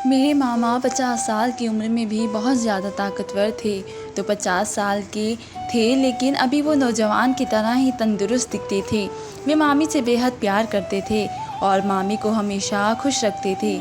मेरे मामा 50 साल की उम्र में भी बहुत ज़्यादा ताकतवर थे। तो 50 साल के थे, लेकिन अभी वो नौजवान की तरह ही तंदुरुस्त दिखते थे। वे मामी से बेहद प्यार करते थे और मामी को हमेशा खुश रखते थे।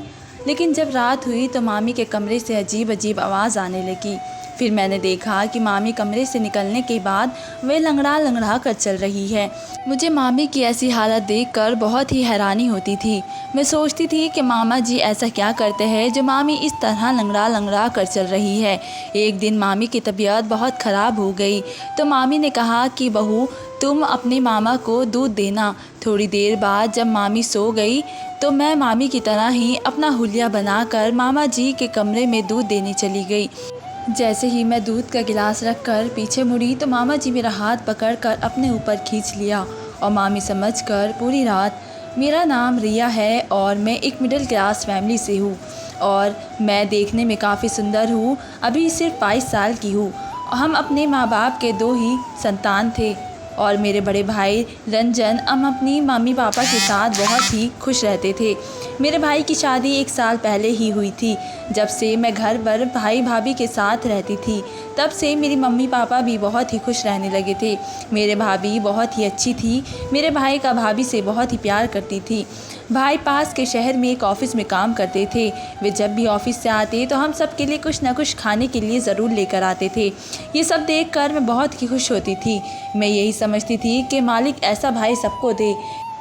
लेकिन जब रात हुई तो मामी के कमरे से अजीब अजीब आवाज़ आने लगी। फिर मैंने देखा कि मामी कमरे से निकलने के बाद वे लंगड़ा लंगड़ा कर चल रही है। मुझे मामी की ऐसी हालत देखकर बहुत ही हैरानी होती थी। मैं सोचती थी कि मामा जी ऐसा क्या करते हैं जो मामी इस तरह लंगड़ा लंगड़ा कर चल रही है। एक दिन मामी की तबीयत बहुत ख़राब हो गई तो मामी ने कहा कि बहू, तुम अपने मामा को दूध देना। थोड़ी देर बाद जब मामी सो गई तो मैं मामी की तरह ही अपना हुलिया बनाकर मामा जी के कमरे में दूध देने चली गई। जैसे ही मैं दूध का गिलास रखकर पीछे मुड़ी तो मामा जी मेरा हाथ पकड़कर अपने ऊपर खींच लिया और मामी समझकर पूरी रात। मेरा नाम रिया है और मैं एक मिडिल क्लास फैमिली से हूँ और मैं देखने में काफ़ी सुंदर हूँ। अभी सिर्फ 22 साल की हूँ। हम अपने माँ बाप के 2 ही संतान थे और मेरे बड़े भाई रंजन हम अपनी मम्मी पापा के साथ बहुत ही खुश रहते थे। मेरे भाई की शादी 1 साल पहले ही हुई थी। जब से मैं घर पर भाई भाभी के साथ रहती थी तब से मेरी मम्मी पापा भी बहुत ही खुश रहने लगे थे। मेरे भाभी बहुत ही अच्छी थी। मेरे भाई का भाभी से बहुत ही प्यार करती थी। भाई पास के शहर में एक ऑफ़िस में काम करते थे। वे जब भी ऑफ़िस से आते तो हम सब के लिए कुछ न कुछ खाने के लिए ज़रूर लेकर आते थे। ये सब देखकर मैं बहुत ही खुश होती थी। मैं यही समझती थी कि मालिक ऐसा भाई सबको दे।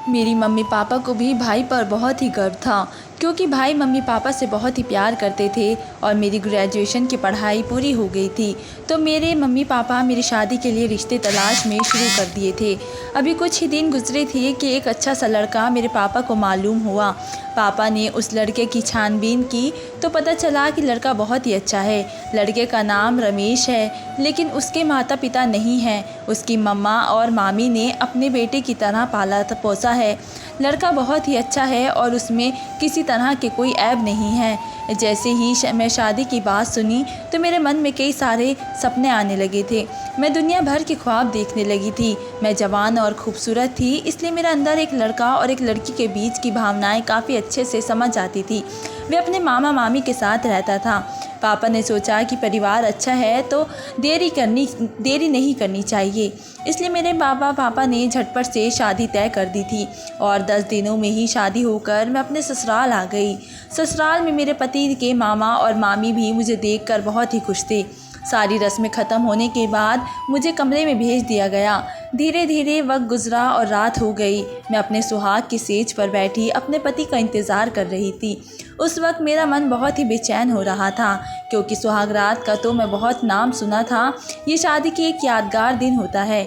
मेरी मम्मी पापा को भी भाई पर बहुत ही गर्व था क्योंकि भाई मम्मी पापा से बहुत ही प्यार करते थे और मेरी ग्रेजुएशन की पढ़ाई पूरी हो गई थी तो मेरे मम्मी पापा मेरी शादी के लिए रिश्ते तलाश में शुरू कर दिए थे। अभी कुछ ही दिन गुजरे थे कि एक अच्छा सा लड़का मेरे पापा को मालूम हुआ। पापा ने उस लड़के की छानबीन की तो पता चला कि लड़का बहुत ही अच्छा है। लड़के का नाम रमेश है, लेकिन उसके माता पिता नहीं हैं। उसकी मम्मा और मामी ने अपने बेटे की तरह पाला पोसा है। लड़का बहुत ही अच्छा है और उसमें किसी तरह के कोई ऐब नहीं है। जैसे ही मैं शादी की बात सुनी तो मेरे मन में कई सारे सपने आने लगे थे। मैं दुनिया भर के ख्वाब देखने लगी थी। मैं जवान और खूबसूरत थी, इसलिए मेरे अंदर एक लड़का और एक लड़की के बीच की भावनाएं काफ़ी अच्छे से समझ आती थी। वे अपने मामा मामी के साथ रहता था। पापा ने सोचा कि परिवार अच्छा है तो देरी नहीं करनी चाहिए, इसलिए मेरे पापा ने झटपट से शादी तय कर दी थी और 10 दिनों में ही शादी होकर मैं अपने ससुराल आ गई। ससुराल में मेरे पति के मामा और मामी भी मुझे देखकर बहुत ही खुश थे। सारी रस्में ख़त्म होने के बाद मुझे कमरे में भेज दिया गया। धीरे धीरे वक्त गुजरा और रात हो गई। मैं अपने सुहाग की सेज पर बैठी अपने पति का इंतज़ार कर रही थी। उस वक्त मेरा मन बहुत ही बेचैन हो रहा था क्योंकि सुहाग रात का तो मैं बहुत नाम सुना था। ये शादी की एक यादगार दिन होता है।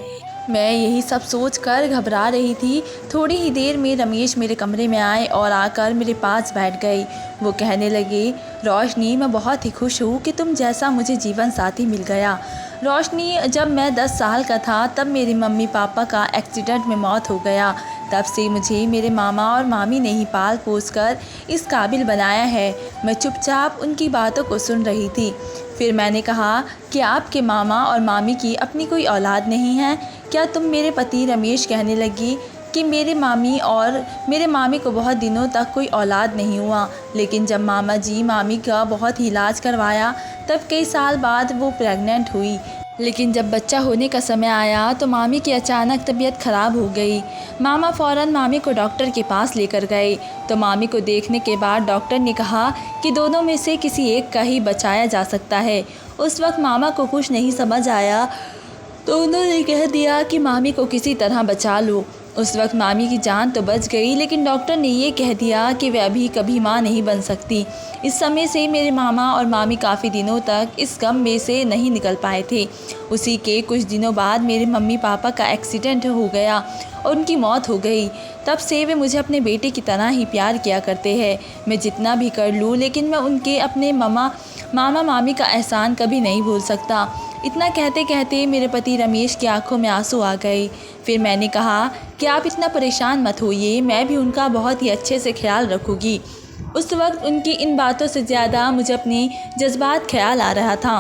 मैं यही सब सोचकर घबरा रही थी। थोड़ी ही देर में रमेश मेरे कमरे में आए और आकर मेरे पास बैठ गए। वो कहने लगे, रोशनी, मैं बहुत ही खुश हूँ कि तुम जैसा मुझे जीवन साथी मिल गया। रोशनी, जब मैं 10 साल का था तब मेरे मम्मी पापा का एक्सीडेंट में मौत हो गया। तब से मुझे मेरे मामा और मामी ने ही पाल पोस कर इस काबिल बनाया है। मैं चुपचाप उनकी बातों को सुन रही थी। फिर मैंने कहा कि आपके मामा और मामी की अपनी कोई औलाद नहीं है क्या? तुम मेरे पति रमेश कहने लगी कि मेरे मामी और मेरे मामी को बहुत दिनों तक कोई औलाद नहीं हुआ, लेकिन जब मामा जी मामी का बहुत ही इलाज करवाया तब कई साल बाद वो प्रेग्नेंट हुई। लेकिन जब बच्चा होने का समय आया तो मामी की अचानक तबीयत ख़राब हो गई। मामा फ़ौरन मामी को डॉक्टर के पास लेकर गए तो मामी को देखने के बाद डॉक्टर ने कहा कि दोनों में से किसी एक का ही बचाया जा सकता है। उस वक्त मामा को कुछ नहीं समझ आया तो उन्होंने कह दिया कि मामी को किसी तरह बचा लो। उस वक्त मामी की जान तो बच गई, लेकिन डॉक्टर ने ये कह दिया कि वे अभी कभी माँ नहीं बन सकती। इस समय से मेरे मामा और मामी काफ़ी दिनों तक इस गम में से नहीं निकल पाए थे। उसी के कुछ दिनों बाद मेरे मम्मी पापा का एक्सीडेंट हो गया और उनकी मौत हो गई। तब से वे मुझे अपने बेटे की तरह ही प्यार किया करते हैं। मैं जितना भी कर लूँ, लेकिन मैं उनके अपने मामा मामी का एहसान कभी नहीं भूल सकता। इतना कहते कहते मेरे पति रमेश की आंखों में आंसू आ गए। फिर मैंने कहा कि आप इतना परेशान मत होइए, मैं भी उनका बहुत ही अच्छे से ख्याल रखूँगी। उस वक्त उनकी इन बातों से ज़्यादा मुझे अपनी जज्बात ख्याल आ रहा था।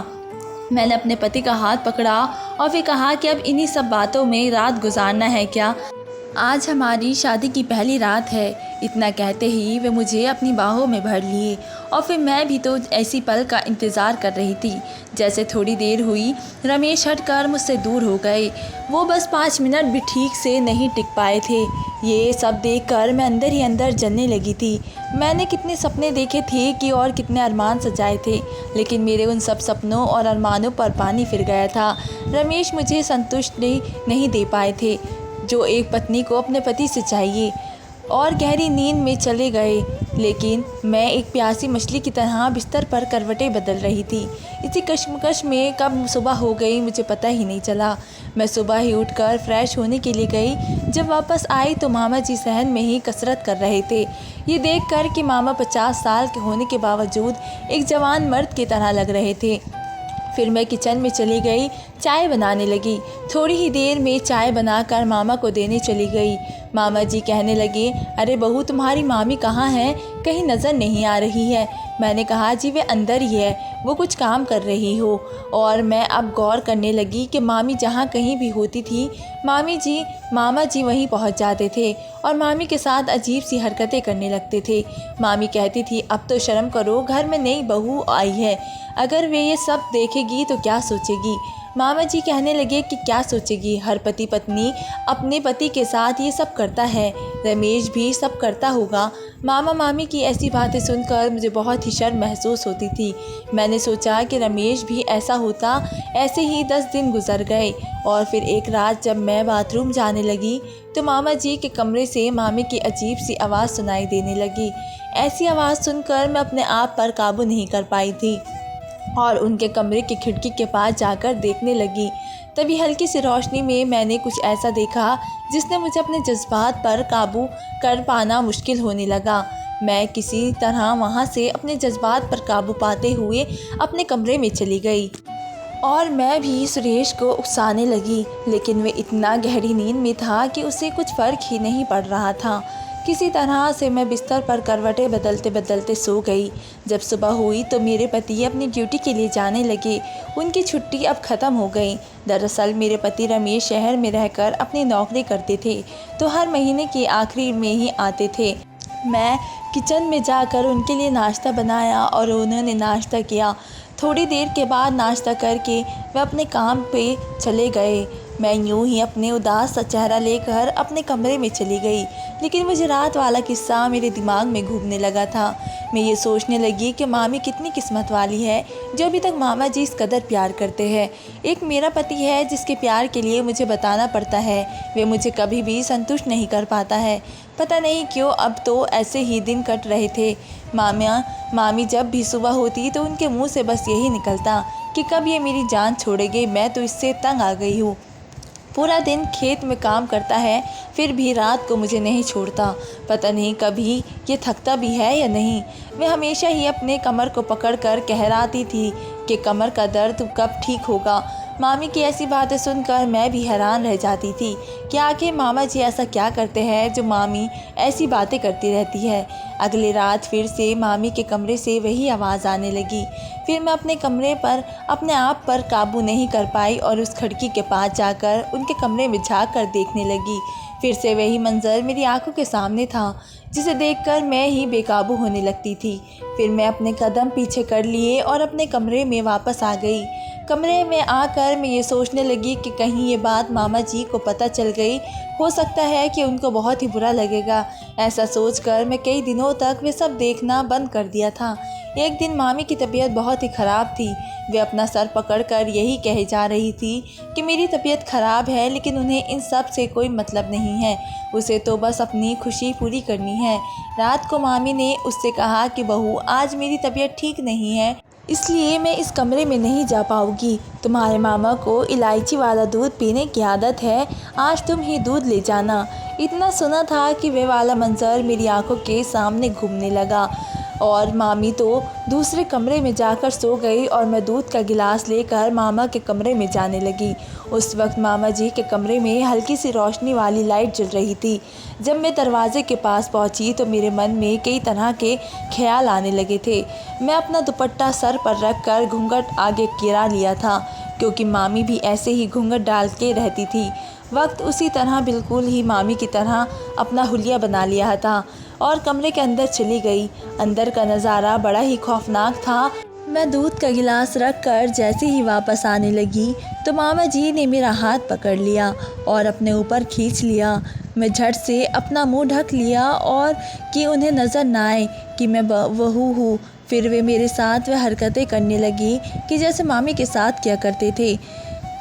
मैंने अपने पति का हाथ पकड़ा और फिर कहा कि अब इन्हीं सब बातों में रात गुजारना है क्या? आज हमारी शादी की पहली रात है। इतना कहते ही वे मुझे अपनी बाहों में भर लिए और फिर मैं भी तो ऐसी पल का इंतज़ार कर रही थी। जैसे थोड़ी देर हुई, रमेश हटकर मुझसे दूर हो गए। वो बस 5 मिनट भी ठीक से नहीं टिक पाए थे। ये सब देखकर मैं अंदर ही अंदर जलने लगी थी। मैंने कितने सपने देखे थे कि और कितने अरमान सजाए थे, लेकिन मेरे उन सब सपनों और अरमानों पर पानी फिर गया था। रमेश मुझे संतुष्टि नहीं दे पाए थे जो एक पत्नी को अपने पति से चाहिए, और गहरी नींद में चले गए। लेकिन मैं एक प्यासी मछली की तरह बिस्तर पर करवटें बदल रही थी। इसी कश्मकश में कब सुबह हो गई मुझे पता ही नहीं चला। मैं सुबह ही उठकर फ्रेश होने के लिए गई। जब वापस आई तो मामा जी सहन में ही कसरत कर रहे थे। ये देखकर कि मामा 50 साल के होने के बावजूद एक जवान मर्द की तरह लग रहे थे। फिर मैं किचन में चली गई, चाय बनाने लगी। थोड़ी ही देर में चाय बनाकर मामा को देने चली गई। मामा जी कहने लगे, अरे बहू, तुम्हारी मामी कहाँ है? कहीं नज़र नहीं आ रही है। मैंने कहा, जी वे अंदर ही है, वो कुछ काम कर रही हो। और मैं अब गौर करने लगी कि मामी जहाँ कहीं भी होती थी, मामा जी वहीं पहुँच जाते थे और मामी के साथ अजीब सी हरकतें करने लगते थे। मामी कहती थी, अब तो शर्म करो, घर में नई बहू आई है, अगर वे ये सब देखेगी तो क्या सोचेगी। मामा जी कहने लगे कि क्या सोचेगी, हर पति पत्नी अपने पति के साथ ये सब करता है, रमेश भी सब करता होगा। मामा मामी की ऐसी बातें सुनकर मुझे बहुत ही शर्म महसूस होती थी। मैंने सोचा कि रमेश भी ऐसा होता। ऐसे ही 10 दिन गुजर गए और फिर एक रात जब मैं बाथरूम जाने लगी तो मामा जी के कमरे से मामी की अजीब सी आवाज़ सुनाई देने लगी। ऐसी आवाज़ सुनकर मैं अपने आप पर काबू नहीं कर पाई थी और उनके कमरे की खिड़की के पास जाकर देखने लगी। तभी हल्की सी रोशनी में मैंने कुछ ऐसा देखा जिसने मुझे अपने जज्बात पर काबू कर पाना मुश्किल होने लगा। मैं किसी तरह वहाँ से अपने जज्बात पर काबू पाते हुए अपने कमरे में चली गई और मैं भी सुरेश को उकसाने लगी, लेकिन वह इतना गहरी नींद में था कि उसे कुछ फ़र्क ही नहीं पड़ रहा था। किसी तरह से मैं बिस्तर पर करवटें बदलते बदलते सो गई। जब सुबह हुई तो मेरे पति अपनी ड्यूटी के लिए जाने लगे। उनकी छुट्टी अब ख़त्म हो गई। दरअसल मेरे पति रमेश शहर में रहकर अपनी नौकरी करते थे, तो हर महीने के आखिरी में ही आते थे। मैं किचन में जाकर उनके लिए नाश्ता बनाया और उन्होंने नाश्ता किया। थोड़ी देर के बाद नाश्ता करके वे अपने काम पे चले गए। मैं यूं ही अपने उदास सा चेहरा लेकर अपने कमरे में चली गई, लेकिन मुझे रात वाला किस्सा मेरे दिमाग में घूमने लगा था। मैं ये सोचने लगी कि मामी कितनी किस्मत वाली है जो अभी तक मामा जी इस कदर प्यार करते हैं। एक मेरा पति है जिसके प्यार के लिए मुझे बताना पड़ता है, वे मुझे कभी भी संतुष्ट नहीं कर पाता है। पता नहीं क्यों अब तो ऐसे ही दिन कट रहे थे। मामी जब भी सुबह होती तो उनके मुंह से बस यही निकलता कि कब ये मेरी जान छोड़ेगी, मैं तो इससे तंग आ गई हूँ। पूरा दिन खेत में काम करता है, फिर भी रात को मुझे नहीं छोड़ता। पता नहीं कभी ये थकता भी है या नहीं। मैं हमेशा ही अपने कमर को पकड़कर कहराती थी कि कमर का दर्द कब ठीक होगा। मामी की ऐसी बातें सुनकर मैं भी हैरान रह जाती थी कि आखिर मामा जी ऐसा क्या करते हैं जो मामी ऐसी बातें करती रहती है। अगली रात फिर से मामी के कमरे से वही आवाज़ आने लगी। फिर मैं अपने कमरे पर अपने आप पर काबू नहीं कर पाई और उस खिड़की के पास जाकर उनके कमरे में झाँक कर देखने लगी। फिर से वही मंजर मेरी आंखों के सामने था जिसे देखकर मैं ही बेकाबू होने लगती थी। फिर मैं अपने कदम पीछे कर लिए और अपने कमरे में वापस आ गई। कमरे में आकर मैं ये सोचने लगी कि कहीं ये बात मामा जी को पता चल गई, हो सकता है कि उनको बहुत ही बुरा लगेगा। ऐसा सोचकर मैं कई दिनों तक वे सब देखना बंद कर दिया था। एक दिन मामी की तबीयत बहुत ही ख़राब थी। वे अपना सर पकड़कर यही कहे जा रही थी कि मेरी तबीयत ख़राब है, लेकिन उन्हें इन सब से कोई मतलब नहीं है, उसे तो बस अपनी खुशी पूरी करनी है। रात को मामी ने उससे कहा कि बहू, आज मेरी तबीयत ठीक नहीं है, इसलिए मैं इस कमरे में नहीं जा पाऊँगी। तुम्हारे मामा को इलायची वाला दूध पीने की आदत है, आज तुम ही दूध ले जाना। इतना सुना था कि वे वाला मंजर मेरी आंखों के सामने घूमने लगा और मामी तो दूसरे कमरे में जाकर सो गई और मैं दूध का गिलास लेकर मामा के कमरे में जाने लगी। उस वक्त मामा जी के कमरे में हल्की सी रोशनी वाली लाइट जल रही थी। जब मैं दरवाजे के पास पहुंची तो मेरे मन में कई तरह के ख्याल आने लगे थे। मैं अपना दुपट्टा सर पर रख कर घूंघट आगे गिरा लिया था, क्योंकि मामी भी ऐसे ही घूंघट डाल के रहती थी। वक्त उसी तरह बिल्कुल ही मामी की तरह अपना हुलिया बना लिया था और कमरे के अंदर चली गई। अंदर का नज़ारा बड़ा ही खौफनाक था। मैं दूध का गिलास रख कर जैसे ही वापस आने लगी तो मामा जी ने मेरा हाथ पकड़ लिया और अपने ऊपर खींच लिया। मैं झट से अपना मुंह ढक लिया और कि उन्हें नज़र ना आए कि मैं बहू हूँ। फिर वे मेरे साथ वह हरकतें करने लगी कि जैसे मामी के साथ किया करते थे।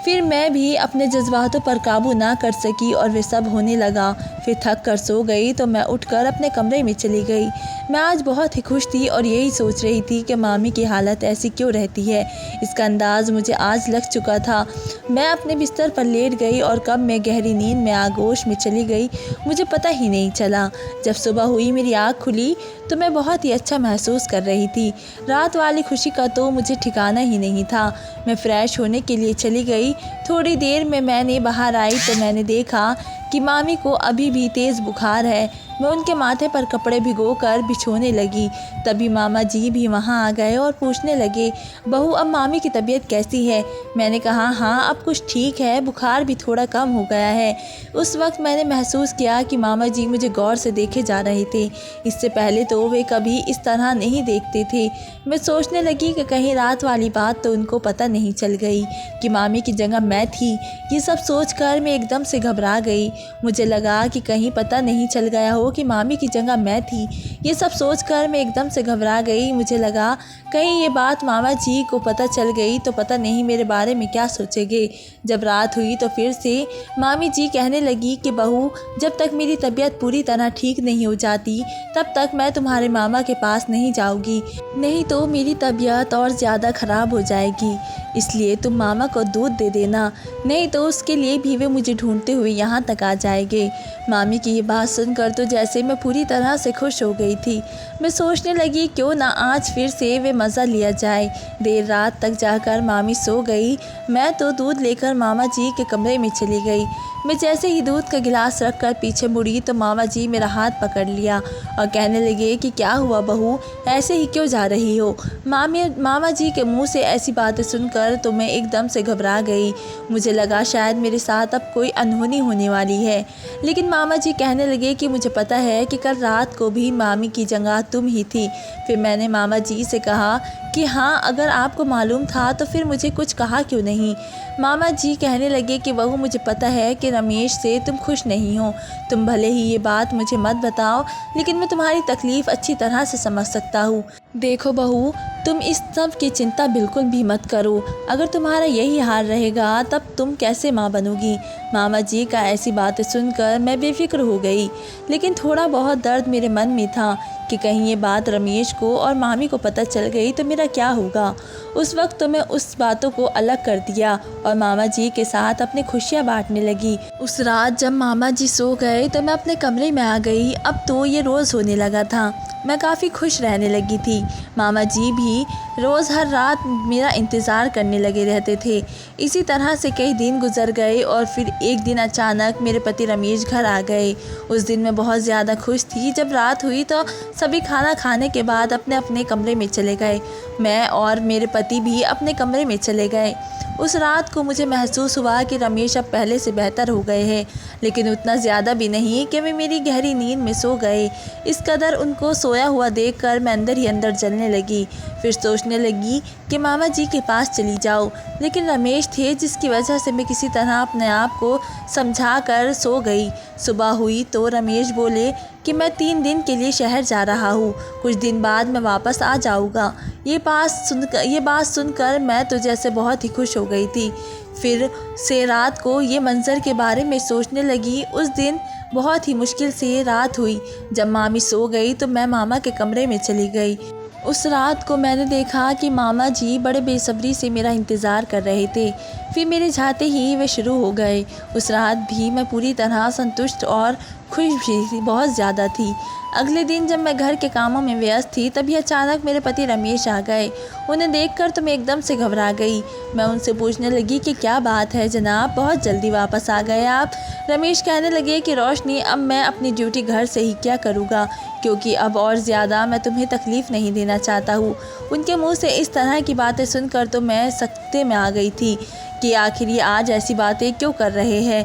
फिर मैं भी अपने जज्बातों पर काबू ना कर सकी और वे सब होने लगा। फिर थक कर सो गई तो मैं उठकर अपने कमरे में चली गई। मैं आज बहुत ही खुश थी और यही सोच रही थी कि मामी की हालत ऐसी क्यों रहती है। इसका अंदाज़ मुझे आज लग चुका था। मैं अपने बिस्तर पर लेट गई और कब मैं गहरी नींद में आगोश में चली गई मुझे पता ही नहीं चला। जब सुबह हुई मेरी आँख खुली तो मैं बहुत ही अच्छा महसूस कर रही थी। रात वाली खुशी का तो मुझे ठिकाना ही नहीं था। मैं फ़्रेश होने के लिए चली गई। थोड़ी देर में मैंने बाहर आई तो मैंने देखा कि मामी को अभी भी तेज़ बुखार है। मैं उनके माथे पर कपड़े भिगोकर बिछोने लगी। तभी मामा जी भी वहाँ आ गए और पूछने लगे, बहू अब मामी की तबीयत कैसी है? मैंने कहा हाँ अब कुछ ठीक है, बुखार भी थोड़ा कम हो गया है। उस वक्त मैंने महसूस किया कि मामा जी मुझे गौर से देखे जा रहे थे। इससे पहले तो वे कभी इस तरह नहीं देखते थे। मैं सोचने लगी कि कहीं रात वाली बात तो उनको पता नहीं चल गई कि मामी की जगह मैं थी। ये सब सोचकर मैं एकदम से घबरा गई। मुझे लगा कि कहीं पता नहीं चल गया हो कि मामी की जगह मैं थी। ये सब सोचकर मैं एकदम से घबरा गई। मुझे लगा कहीं ये बात मामा जी को पता चल गई तो पता नहीं मेरे बारे में क्या सोचेंगे। जब रात हुई तो फिर से मामी जी कहने लगी कि बहू जब तक मेरी तबीयत पूरी तरह ठीक नहीं हो जाती तब तक मैं तुम्हारे मामा के पास नहीं जाऊंगी, नहीं तो मेरी तबीयत और ज़्यादा ख़राब हो जाएगी। इसलिए तुम मामा को दूध दे देना, नहीं तो उसके लिए भी वे मुझे ढूंढते हुए यहाँ तक आ जाएंगे। मामी की ये बात सुनकर तो जैसे मैं पूरी तरह से खुश हो गई थी। मैं सोचने लगी क्यों ना आज फिर से वे मज़ा लिया जाए। देर रात तक जाकर मामी सो गई। मैं तो दूध लेकर मामा जी के कमरे में चली गई। मैं जैसे ही दूध का गिलास रख कर पीछे मुड़ी तो मामा जी मेरा हाथ पकड़ लिया और कहने लगे कि क्या हुआ बहू, ऐसे ही क्यों जा रही हो? मामा जी के मुंह से ऐसी बातें सुनकर तो मैं एकदम से घबरा गई। मुझे लगा शायद मेरे साथ अब कोई अनहोनी होने वाली है। लेकिन मामा जी कहने लगे कि मुझे पता है कि कल रात को भी मामी की जगह तुम ही थी। फिर मैंने मामा जी से कहा कि हाँ अगर आपको मालूम था तो फिर मुझे कुछ कहा क्यों नहीं? मामा जी कहने लगे कि बहू मुझे पता है कि रमेश से तुम खुश नहीं हो। तुम भले ही ये बात मुझे मत बताओ लेकिन मैं तुम्हारी तकलीफ़ अच्छी तरह से समझ सकता हूँ। देखो बहू तुम इस सब की चिंता बिल्कुल भी मत करो। अगर तुम्हारा यही हाल रहेगा तब तुम कैसे माँ बनोगी? मामा जी का ऐसी बातें सुनकर मैं बेफिक्र हो गई। लेकिन थोड़ा बहुत दर्द मेरे मन में था कि कहीं ये बात रमेश को और मामी को पता चल गई तो मेरा क्या होगा। उस वक्त तो मैं उस बातों को अलग कर दिया और मामा जी के साथ अपनी खुशियाँ बांटने लगी। उस रात जब मामा जी सो गए तो मैं अपने कमरे में आ गई। अब तो ये रोज़ होने लगा था। मैं काफ़ी खुश रहने लगी थी। मामा जी भी रोज़ हर रात मेरा इंतज़ार करने लगे रहते थे। इसी तरह से कई दिन गुजर गए और फिर एक दिन अचानक मेरे पति रमेश घर आ गए। उस दिन मैं बहुत ज़्यादा खुश थी। जब रात हुई तो सभी खाना खाने के बाद अपने अपने कमरे में चले गए। मैं और मेरे पति भी अपने कमरे में चले गए। उस रात को मुझे महसूस हुआ कि रमेश अब पहले से बेहतर हो गए हैं, लेकिन उतना ज़्यादा भी नहीं कि वे मेरी गहरी नींद में सो गए। इस कदर उनको सोया हुआ देखकर मैं अंदर ही अंदर जलने लगी। फिर सोचने लगी कि मामा जी के पास चली जाओ, लेकिन रमेश थे जिसकी वजह से मैं किसी तरह अपने आप को समझा कर सो गई। सुबह हुई तो रमेश बोले कि मैं 3 दिन के लिए शहर जा रहा हूँ, कुछ दिन बाद मैं वापस आ जाऊँगा। ये बात सुनकर मैं तो जैसे बहुत ही खुश हो गई थी। फिर से रात को ये मंज़र के बारे में सोचने लगी। उस दिन बहुत ही मुश्किल से रात हुई। जब मामी सो गई तो मैं मामा के कमरे में चली गई। उस रात को मैंने देखा कि मामा जी बड़े बेसब्री से मेरा इंतज़ार कर रहे थे। फिर मेरे जाते ही वे शुरू हो गए। उस रात भी मैं पूरी तरह संतुष्ट और खुश भी बहुत ज़्यादा थी। अगले दिन जब मैं घर के कामों में व्यस्त थी तभी अचानक मेरे पति रमेश आ गए। उन्हें देखकर तो मैं एकदम से घबरा गई। मैं उनसे पूछने लगी कि क्या बात है जनाब, बहुत जल्दी वापस आ गए आप? रमेश कहने लगे कि रोशनी अब मैं अपनी ड्यूटी घर से ही क्या करूँगा, क्योंकि अब और ज़्यादा मैं तुम्हें तकलीफ़ नहीं देना चाहता हूँ। उनके मुँह से इस तरह की बातें सुनकर तो मैं सकते में आ गई थी कि आखिर ये आज ऐसी बातें क्यों कर रहे हैं।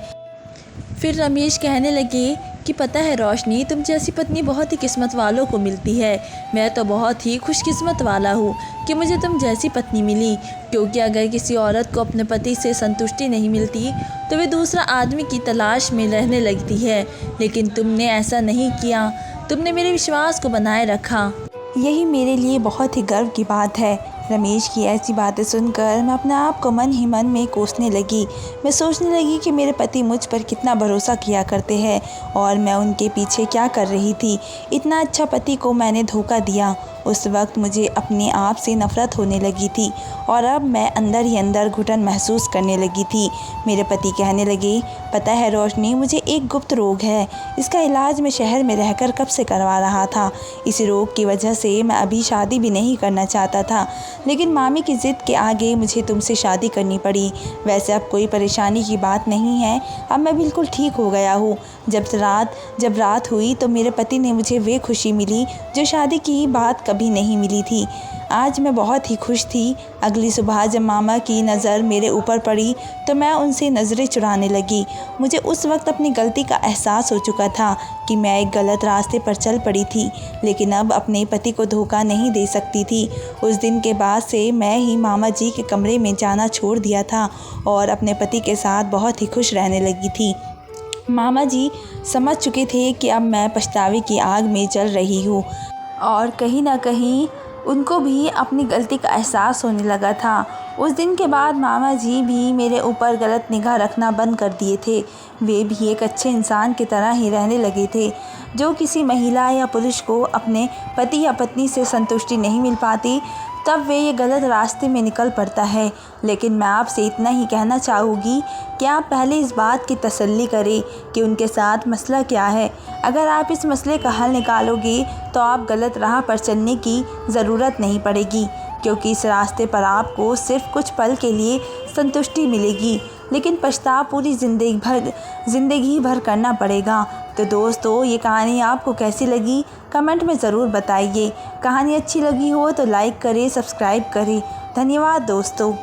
फिर रमेश कहने लगे कि पता है रोशनी, तुम जैसी पत्नी बहुत ही किस्मत वालों को मिलती है। मैं तो बहुत ही खुशकिस्मत वाला हूँ कि मुझे तुम जैसी पत्नी मिली, क्योंकि अगर किसी औरत को अपने पति से संतुष्टि नहीं मिलती तो वे दूसरा आदमी की तलाश में रहने लगती है, लेकिन तुमने ऐसा नहीं किया। तुमने मेरे विश्वास को बनाए रखा। यही मेरे लिए बहुत ही गर्व की बात है। रमेश की ऐसी बातें सुनकर मैं अपने आप को मन ही मन में कोसने लगी। मैं सोचने लगी कि मेरे पति मुझ पर कितना भरोसा किया करते हैं और मैं उनके पीछे क्या कर रही थी। इतना अच्छा पति को मैंने धोखा दिया। उस वक्त मुझे अपने आप से नफ़रत होने लगी थी और अब मैं अंदर ही अंदर घुटन महसूस करने लगी थी। मेरे पति कहने लगे, पता है रोशनी, मुझे एक गुप्त रोग है। इसका इलाज मैं शहर में रहकर कब से करवा रहा था। इस रोग की वजह से मैं अभी शादी भी नहीं करना चाहता था, लेकिन मामी की ज़िद के आगे मुझे तुमसे शादी करनी पड़ी। वैसे अब कोई परेशानी की बात नहीं है, अब मैं बिल्कुल ठीक हो गया हूँ। जब रात हुई तो मेरे पति ने मुझे वे खुशी मिली जो शादी की बात कभी नहीं मिली थी। आज मैं बहुत ही खुश थी। अगली सुबह जब मामा की नज़र मेरे ऊपर पड़ी तो मैं उनसे नज़रें चुराने लगी। मुझे उस वक्त अपनी गलती का एहसास हो चुका था कि मैं एक गलत रास्ते पर चल पड़ी थी, लेकिन अब अपने पति को धोखा नहीं दे सकती थी। उस दिन के बाद से मैं ही मामा जी के कमरे में जाना छोड़ दिया था और अपने पति के साथ बहुत ही खुश रहने लगी थी। मामा जी समझ चुके थे कि अब मैं पछतावे की आग में जल रही हूँ और कहीं ना कहीं उनको भी अपनी गलती का एहसास होने लगा था। उस दिन के बाद मामा जी भी मेरे ऊपर गलत निगाह रखना बंद कर दिए थे। वे भी एक अच्छे इंसान की तरह ही रहने लगे थे। जो किसी महिला या पुरुष को अपने पति या पत्नी से संतुष्टि नहीं मिल पाती, तब वे ये गलत रास्ते में निकल पड़ता है। लेकिन मैं आपसे इतना ही कहना चाहूँगी कि आप पहले इस बात की तसल्ली करें कि उनके साथ मसला क्या है। अगर आप इस मसले का हल निकालोगे तो आप गलत राह पर चलने की ज़रूरत नहीं पड़ेगी, क्योंकि इस रास्ते पर आपको सिर्फ कुछ पल के लिए संतुष्टि मिलेगी, लेकिन पछतावा पूरी ज़िंदगी भर करना पड़ेगा। तो दोस्तों, ये कहानी आपको कैसी लगी कमेंट में ज़रूर बताइए। कहानी अच्छी लगी हो तो लाइक करें, सब्सक्राइब करें। धन्यवाद दोस्तों।